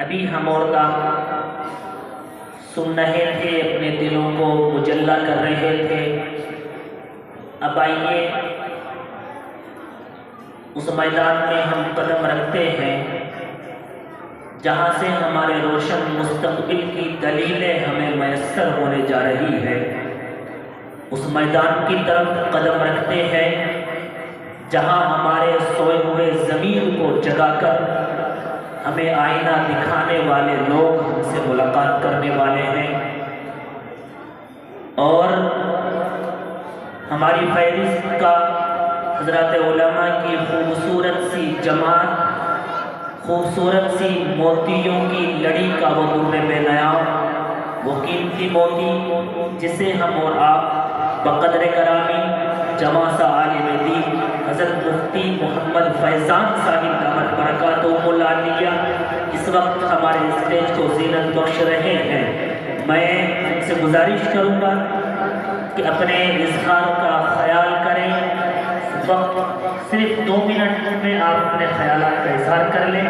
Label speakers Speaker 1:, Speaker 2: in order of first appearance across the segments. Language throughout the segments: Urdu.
Speaker 1: ابھی ہم سن رہے تھے، اپنے دلوں کو مجلہ کر رہے تھے۔ اب آئیے اس میدان میں ہم قدم رکھتے ہیں جہاں سے ہمارے روشن مستقبل کی دلیلیں ہمیں میسر ہونے جا رہی ہے۔ اس میدان کی طرف قدم رکھتے ہیں جہاں ہمارے سوئے ہوئے ضمیر کو جگا کر ہمیں آئینہ دکھانے والے لوگ ہم سے ملاقات کرنے والے ہیں، اور ہماری فہرست کا حضرات علماء کی خوبصورت سی جماعت، خوبصورت سی موتیوں کی لڑی کا وہ در بے نیام، وہ قیمتی موتی جسے ہم اور آپ بقدر کرامی جمع سا عالم دین حضرت مفتی محمد فیضان صاحب دامت برکاتہ العالیہ اس وقت ہمارے اسٹیج کو زینت بخش رہے ہیں۔ میں ان سے گزارش کروں گا کہ اپنے اظہار کا خیال کریں۔ وقت صرف 2 منٹ میں آپ اپنے خیالات کا اظہار کر لیں۔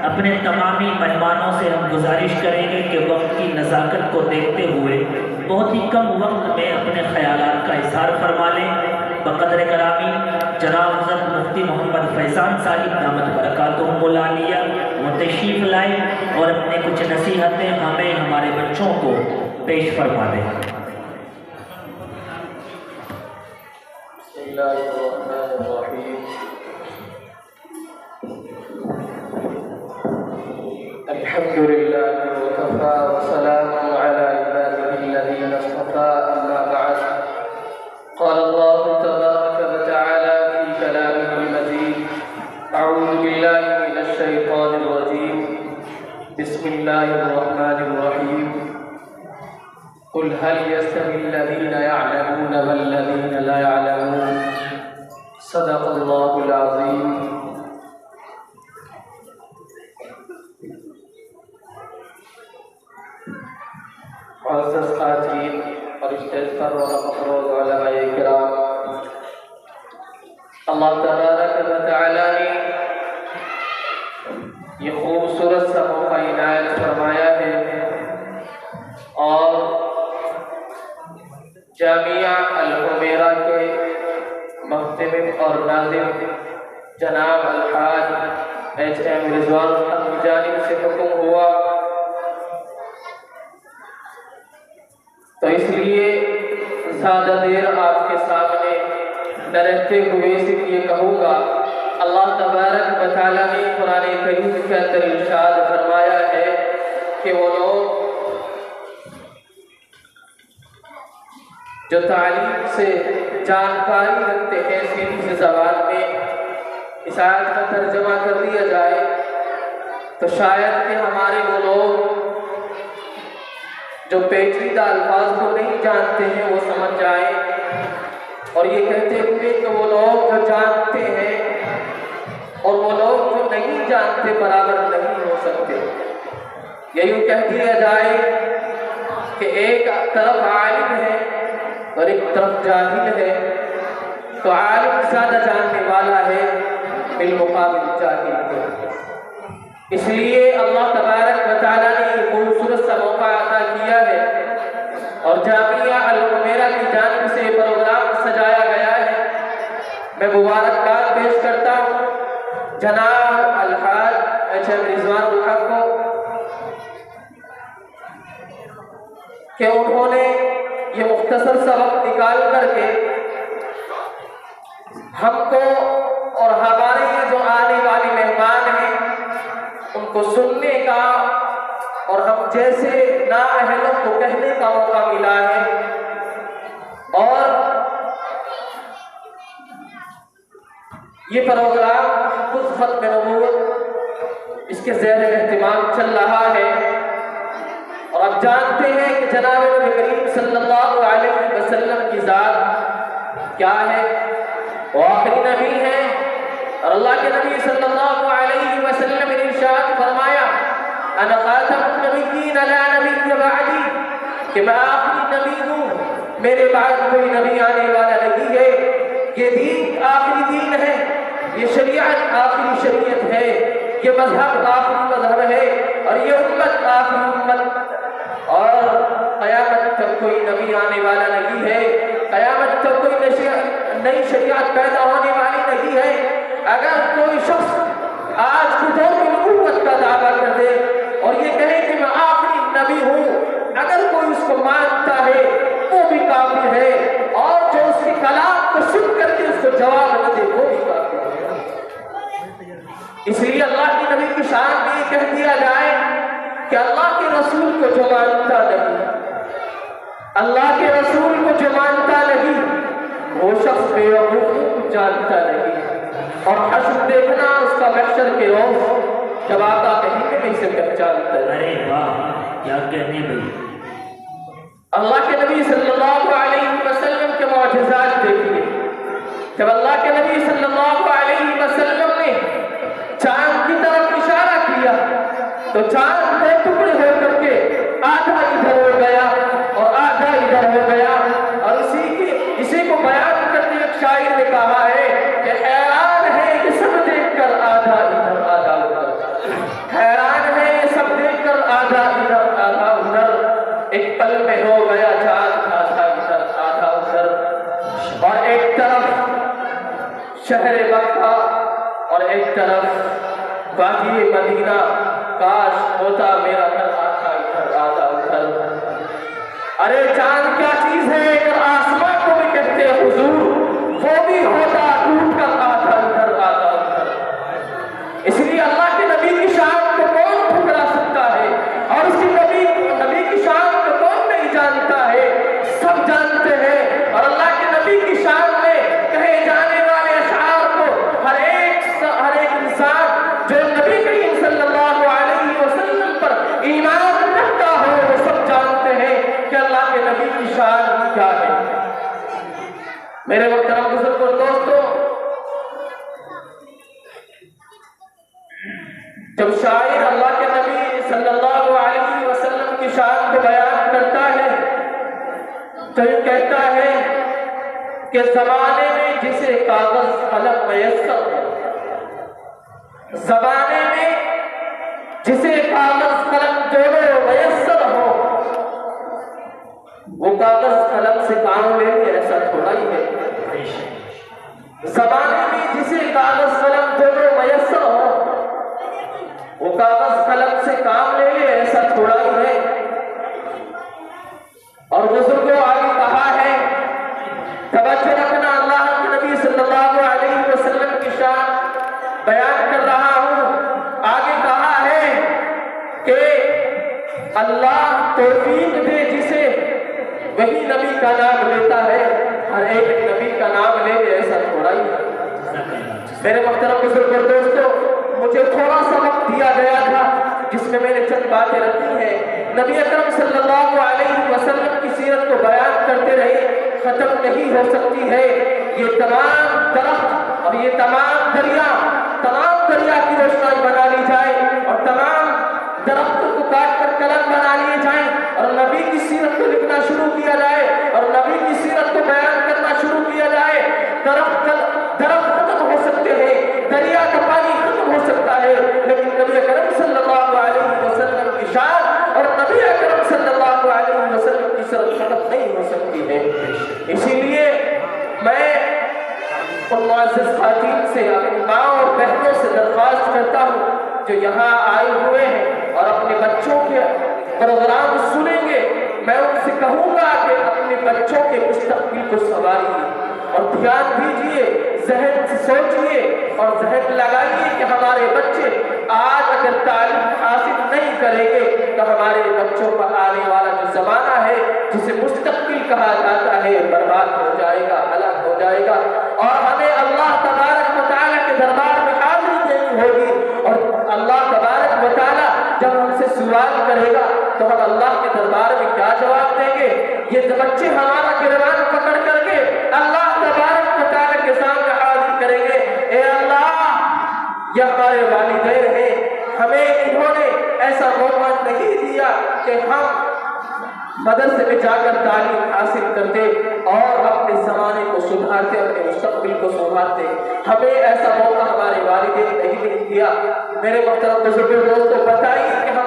Speaker 1: اپنے تمامی مہمانوں سے ہم گزارش کریں گے کہ وقت کی نزاکت کو دیکھتے ہوئے بہت ہی کم وقت میں اپنے خیالات کا اظہار فرما لیں۔ بقدر کرامی جناب حضرت مفتی محمد فیضان صاحب دامت برکاتہ العالیہ وہ تشریف لائیں اور اپنے کچھ نصیحتیں ہمیں ہمارے بچوں کو پیش فرما دیں۔
Speaker 2: بسم اللہ الرحمن الرحیم۔ الحمد للہ وکفی وسلام علی عباده الذین اصطفى، اما بعد، قال اللہ تبارک وتعالی فی کلامہ المجید، اعوذ باللہ من الشیطان الرجیم، بسم اللہ الرحمن الرحیم، قل هل يستوي الذين يعلمون والذين لا يعلمون، صدق اللہ العظیم۔ معزز خواتین اور اسٹیج پر مفروض علماء کرام، اللہ تبارک و تعالی نے یہ خوبصورت سا موقع عنایت فرمایا ہے، اور جامعہ الحمیرہ کے محتمم اور ناظم جناب الحاج HM رضوان الحق کی جانب سے حکم ہوا، تو اس لیے زیادہ دیر آپ کے سامنے نہ رہتے ہوئے صرف یہ کہوں گا، اللہ تبارک و تعالی نے قرآن کریم کے اندر ارشاد فرمایا ہے کہ وہ لوگ جو تعلیم سے جانکاری رکھتے ہیں، سیدھی سی زبان میں اس آیت کا ترجمہ کر دیا جائے تو شاید کہ ہمارے وہ لوگ جو پیچیدہ الفاظ کو نہیں جانتے ہیں وہ سمجھ جائیں، اور یہ کہتے ہوئے کہ وہ لوگ جو جانتے ہیں اور وہ لوگ جو نہیں جانتے برابر نہیں ہو سکتے۔ یہ یوں کہہ دیا جائے کہ ایک طرف عالم ہے اور ایک طرف جاہل ہے، تو عالم زیادہ جاننے والا ہے بالمقابل جاہل کے۔ اس لیے اللہ تبارک و تعالیٰ نے یہ خوبصورت سا موقع عطا کیا ہے، اور جامعہ الحمیرہ کی جانب سے پروگرام سجایا گیا ہے۔ میں مبارکباد پیش کرتا ہوں جناب الحاج HM رضوان الحق کو کہ انہوں نے یہ مختصر سا وقت نکال کر کے ہم کو اور ہمارے یہ جو آنے والے مہمان ہیں ان کو سننے کا اور ہم جیسے نااہلوں کو کہنے کا موقع ملا ہے، اور یہ پروگرام تحفظ ختم نبوت اس کے زیر اہتمام چل رہا ہے، اور آپ جانتے ہیں کہ جناب نبی کریم صلی اللہ علیہ وسلم کی ذات کیا ہے، وہ آخری نبی ہے، اور اللہ کے نبی صلی اللہ علیہ وسلم نے ارشاد فرمایا انا خاتم النبیین لا نبی بعدی، کہ میں آخری نبی ہوں، میرے بعد کوئی نبی آنے والا نہیں ہے، یہ دین آخری دین ہے، یہ شریعت آخری شریعت ہے، یہ مذہب آخری مذہب ہے، اور یہ امت آخری امت، اور قیامت تک کوئی نبی آنے والا نہیں ہے، قیامت تک کوئی نئی شریعت پیدا ہونے والی نہیں ہے۔ اگر کوئی شخص آج کے دور میں نبوت کا دعویٰ کر دے اور یہ کہے کہ میں آخری نبی ہوں، اگر کوئی اس کو مانتا ہے وہ بھی کافر ہے، اور جو اس کے کلام کو سن کر کے اس کو جواب نہ دے وہ بھی کافر ہے۔ اس لیے اللہ کے نبی کی شان میں یہ کہہ دیا جائے کہ اللہ کے رسول کو جو مانتا نہیں، اللہ کے رسول کو جو مانتا نہیں، وہ شخص بے وقوفی کو جانتا نہیں۔ اور حشر دیکھنا اس کا محشر کے روز جب آقا کہیں گے اسے پہچانتا ہے۔
Speaker 1: ارے واہ کیا کہنے بھائی،
Speaker 2: اللہ کے نبی صلی اللہ علیہ وسلم کے معجزات دیکھیے۔ جب اللہ کے نبی صلی اللہ علیہ وسلم نے چاند کی طرف اشارہ کیا تو چاند دو ٹکڑے ہو کر کے آدھا ادھر ہو گیا اور آدھا ادھر ہو گیا، اور اسی کو بیان کرتے ایک شاعر نے کہا ہے کہ حیران ہے یہ سب دیکھ کر آدھا ادھر آدھا ادھر، حیران ہے یہ سب دیکھ کر آدھا ادھر آدھا ادھر، ایک پل میں ہو گیا چاند آدھا ادھر آدھا ادھر، اور ایک طرف شہر مکہ اور ایک طرف وادی مدینہ، کاش ہوتا میرا گھر آدھا ادھر آدھا ادھر۔ ارے چاند کیا چیز ہے اگر آسمان کو بھی کہتے ہیں حضور، وہ بھی ہوتا ٹوٹ کر آدھا ادھر آدھا ادھر۔ اس لیے اللہ کے نبی کی شان کو کون ٹھکرا سکتا ہے، اور اس کی نبی کی شان کو کون نہیں جانتا ہے، سب جانتے ہیں۔ اور اللہ کے نبی کی شان میں کہے جانے والے اشعار کو ہر ایک انسان جو نبی کریم صلی اللہ علیہ وسلم پر ایمان رکھتا ہو وہ سب جانتے ہیں کہ اللہ کے نبی کی شان کیا ہے۔ میرے محترم بزرگ اور دوستو، جب شاعر اللہ کے نبی صلی اللہ علیہ وسلم کی شان کو بیان کرتا ہے تو یہ کہتا ہے کہ زمانے میں جسے کاغذ قلم میسر ہو، زمانے میں جسے کاغذ قلم دونوں میسر ہو، وہ کاغذ قلم سے کام لے لے ایسا تھوڑا ہی ہے۔ زمانے میں جسے کاغذ قلم دونوں میسر ہو، وہ کاغذ قلم سے کام لے لے ایسا تھوڑا ہی ہے۔ اور بزرگوں آگے کہا ہے، توجہ رکھنا، اللہ کے نبی صلی اللہ علیہ وسلم کی شان بیان کر رہا ہوں۔ آگے کہا ہے کہ اللہ توفیق دے جسے وہی نبی کا نام لیتا ہے، ہر ایک نبی کا نام لے ایسا تھوڑا ہی ہے۔ میرے محترم بزرگ اور دوستو، مجھے تھوڑا سا وقت دیا گیا تھا جس میں میں نے چند باتیں رکھی ہیں۔ نبی اکرم صلی اللہ علیہ وسلم کی سیرت کو بیان کرتے رہے، ختم نہیں ہو سکتی ہے۔ یہ تمام درخت اور یہ تمام دریا کی روشنائی بنا لی جائے اور تمام درختوں کو کاٹ کر قلم بنا لیے جائیں اور نبی کی سیرت کو لکھنا شروع کیا جائے اور نبی کی سیرت کو بیان کرنا شروع کیا جائے، درخت ختم ہو سکتے ہیں، دریا کا پانی ختم ہو سکتا ہے، لیکن نبی اکرم صلی اللہ علیہ وسلم کی شان اور نبی اکرم صلی اللہ علیہ وسلم کی سیرت ختم نہیں ہو سکتی ہے۔ اسی لیے میں ان معزز خواتین سے، اپنی ماں اور بہنوں سے درخواست کرتا ہوں جو یہاں آئے ہوئے ہیں اور اپنے بچوں کے پروگرام سنیں گے، میں ان سے کہوں گا کہ اپنے بچوں کے مستقبل کو سنواریں اور دھیان دیجئے، ذہن سے سوچئے اور ذہن لگائیے کہ ہمارے بچے آج اگر تعلیم حاصل نہیں کریں گے تو ہمارے بچوں پر آنے والا جو زمانہ ہے جسے مستقبل کہا جاتا ہے برباد ہو جائے گا، ہلاک ہو جائے گا، اور ہمیں اللہ تبارک و تعالیٰ کے دربار میں حاضری دینی ہوگی، اور اللہ تبارک و تعالیٰ جب ہم سے سوال کرے گا تو ہم اللہ کے دربار میں کیا جواب دیں گے؟ یہ بچے ہمارا گریبان پکڑ کر کے اللہ تبارک و تعالیٰ کے سامنے حاضر کریں گے، اے اللہ یہ ہمارے والدین ہیں، ہمیں انہوں نے ایسا موقع نہیں دیا کہ ہم مدرسے میں جا کر تعلیم حاصل کرتے اور اپنے زمانے کو سدھارتے، اپنے مستقبل کو سدھارتے، ہمیں ایسا موقع ہمارے والدین نہیں دیا۔ میرے محترم بزرگوں دوستوں، بتائیے کہ ہم